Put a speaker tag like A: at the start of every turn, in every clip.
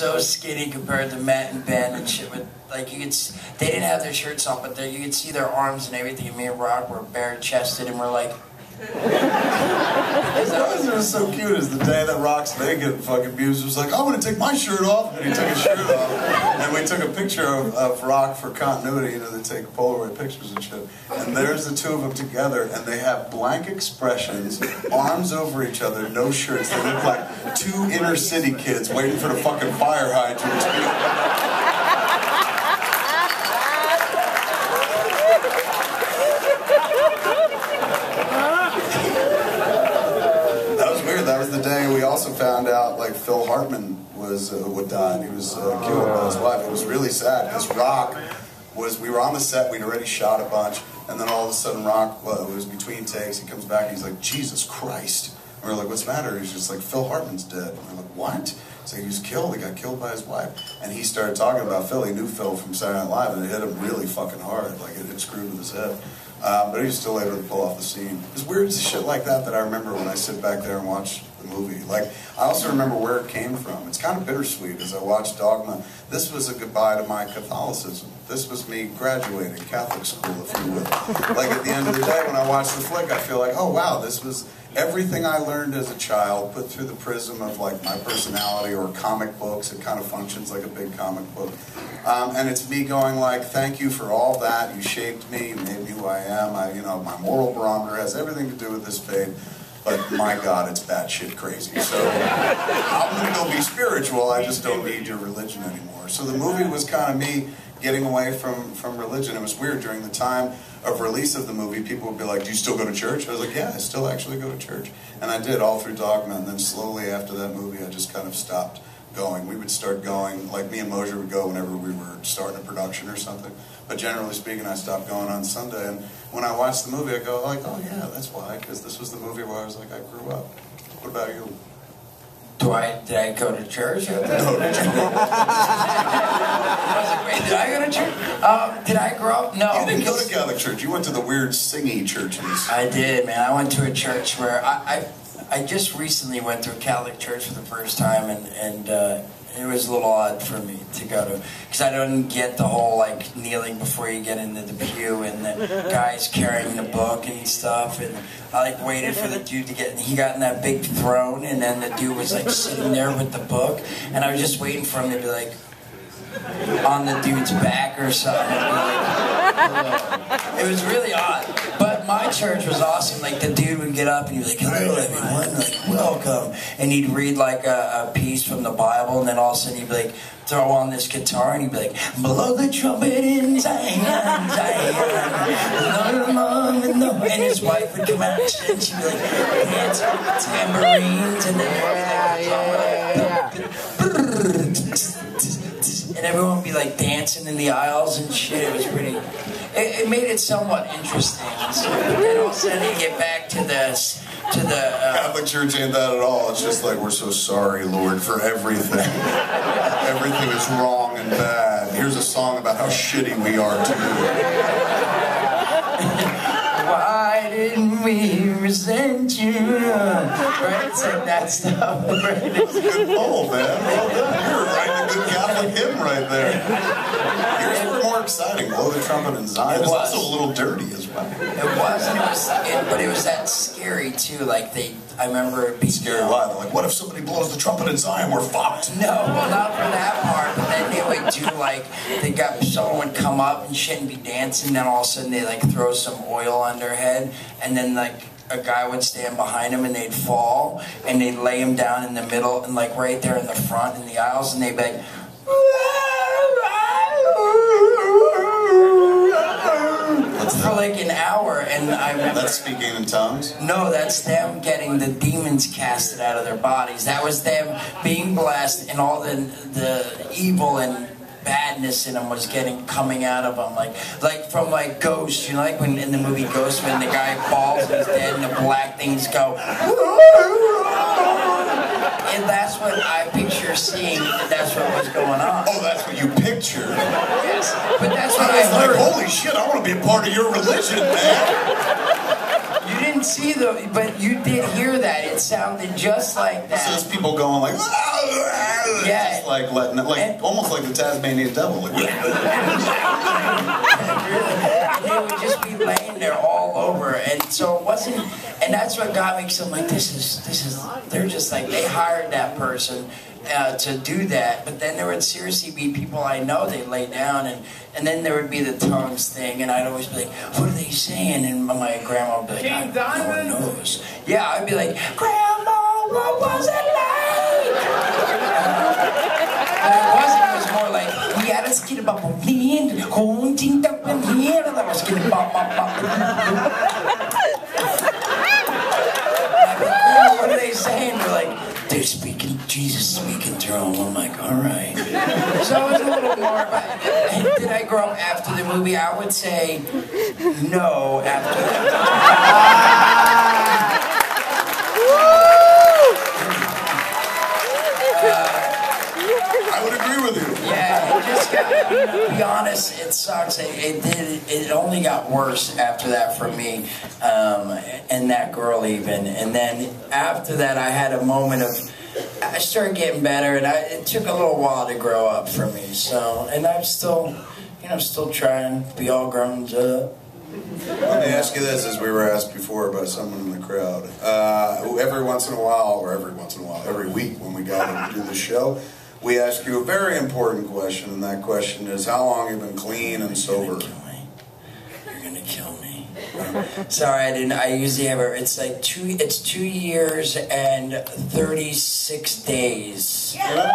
A: so skinny compared to Matt and Ben and shit. With like they didn't have their shirts on, but you could see their arms and everything. And me and Rock were bare chested, and we're like.
B: What was so cute is the day that Rock's naked and fucking Mewes was like, I'm gonna take my shirt off, and he took his shirt off, and we took a picture of Rock for continuity. You know, they take Polaroid pictures and shit. And there's the two of them together, and they have blank expressions, arms over each other, no shirts. They look like two inner city kids waiting for the fucking fire hydrant. That was the day we also found out, like, Phil Hartman would die. He was killed by his wife. It was really sad because Rock we were on the set, we'd already shot a bunch, and then all of a sudden Rock, it was between takes, he comes back and he's like, Jesus Christ. And we're like, what's the matter? He's just like, Phil Hartman's dead. And we're like, what? So he was killed, he got killed by his wife. And he started talking about Phil. He knew Phil from Saturday Night Live, and it hit him really fucking hard. Like, it screwed with his head. But he was still able to pull off the scene. It's weird shit like that I remember when I sit back there and watch the movie. Like, I also remember where it came from. It's kind of bittersweet as I watched Dogma. This was a goodbye to my Catholicism. This was me graduating Catholic school, if you will. Like, at the end of the day, when I watch the flick, I feel like, oh wow, this was everything I learned as a child put through the prism of, like, my personality or comic books. It kind of functions like a big comic book. And it's me going like, thank you for all that. You shaped me, you made me who I am. You know, my moral barometer has everything to do with this faith. But my God, it's batshit crazy. So I'm going to go be spiritual. I just don't need your religion anymore. So the movie was kind of me getting away from religion. It was weird. During the time of release of the movie, people would be like, do you still go to church? I was like, yeah, I still actually go to church. And I did all through Dogma. And then slowly after that movie, I just kind of stopped going. We would start going, like me and Mosier would go whenever we were starting a production or something. But generally speaking, I stopped going on Sunday. And when I watched the movie, I go like, oh yeah, that's why. Because this was the movie where I was like, I grew up. What about you?
A: Did I go to church?
B: No, did you?
A: I was like, wait, did I go to church? Did I grow up? No.
B: You didn't go to Catholic church. You went to the weird singy churches.
A: I did, man. I went to a church where I just recently went to a Catholic church for the first time, and it was a little odd for me to go to, because I don't get the whole, like, kneeling before you get into the pew, and the guys carrying the book and stuff, and I, like, waited for the dude to get, and he got in that big throne, and then the dude was, like, sitting there with the book, and I was just waiting for him to be, like, on the dude's back or something. It was really odd. But my church was awesome. Like, the dude would get up and he'd be like, hello everyone, like, welcome. And he'd read like a piece from the Bible, and then all of a sudden he'd be like, throw on this guitar, and he'd be like, blow the trumpet in Zion, Zion. And his wife would come out and she'd be like, dancing with the tambourines, and then and everyone would be like dancing in the aisles and shit. It was pretty. It made it somewhat interesting. So, but then all of a sudden you get back to the
B: Catholic Church ain't that at all. It's just like, we're so sorry, Lord, for everything. Everything is wrong and bad. Here's a song about how shitty we are to you.
A: Why didn't we resent you? Right? It's like that stuff. Right?
B: That's a good poem, man. Well done. You're writing a good Catholic hymn right there. Yours were more exciting. Blow the trumpet in Zion. It's also a little dirty as well.
A: It was, but it was that scary too. Like I remember it being
B: scary. Why? They're like, what if somebody blows the trumpet in Zion? We're fucked.
A: No, well, not for that part. But then they would do like someone would come up and shit and be dancing. Then all of a sudden they like throw some oil on their head, and then like a guy would stand behind him and they'd fall, and they'd lay him down in the middle and like right there in the front in the aisles, and they'd be like. For like an hour, and I remember...
B: That's speaking in tongues?
A: No, that's them getting the demons casted out of their bodies. That was them being blessed, and all the evil and badness in them was coming out of them, like from like Ghost, you know, like when in the movie Ghost, when the guy falls and he's dead and the black things go. And that's what I picture seeing. That's what was going on.
B: Oh, that's what you picture.
A: Yes, but that's what I
B: heard.
A: Like,
B: holy shit! I want to be a part of your religion, man.
A: You didn't see but you did hear that. It sounded just like that.
B: So there's people going like,
A: Yeah.
B: Just like letting it, like almost like the Tasmanian devil. Like,
A: they would just be laying there all over, and so it wasn't. And that's what got me. So I'm like, this is. They're just like they hired that person to do that, but then there would seriously be people I know. They'd lay down, and then there would be the tongues thing, and I'd always be like, what are they saying? And my grandma would be like, no one knows. Yeah, I'd be like, Grandma, what was it like? But it wasn't. It was more like, we had a skin about and holding up in here, and I was getting bop. What are they saying? They're like, they're speaking, Jesus speaking through them. I'm like, all right. So it was a little more, but did I grow up after the movie? I would say no after that.
B: I would agree with you.
A: Yeah, it just got, to be honest, it sucks. It only got worse after that for me, and that girl even. And then after that, I had a moment of, I started getting better, and it took a little while to grow up for me. So, and I'm still, still trying to be all grown up.
B: Let me ask you this, as we were asked before by someone in the crowd. Every once in a while, every week when we gather to do the show, we ask you a very important question, and that question is, how long have you been clean and sober?
A: You're gonna kill me. Sorry, I didn't. I usually have it's like it's 2 years and 36 days.
B: Yeah.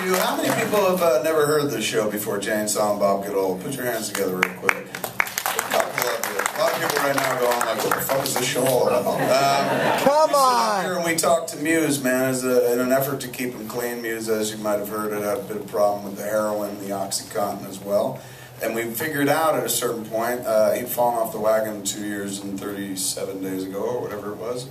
B: How many people have never heard this show before? Jane, Silent Bob, Get Old. Put your hands together real quick. A lot of people right now going like, what the fuck is this show all about?
C: Come on!
B: Here and we talked to Mewes, man, in an effort to keep him clean. Mewes, as you might have heard, had a bit of problem with the heroin, the OxyContin as well. And we figured out at a certain point, he'd fallen off the wagon 2 years and 37 days ago, or whatever it was.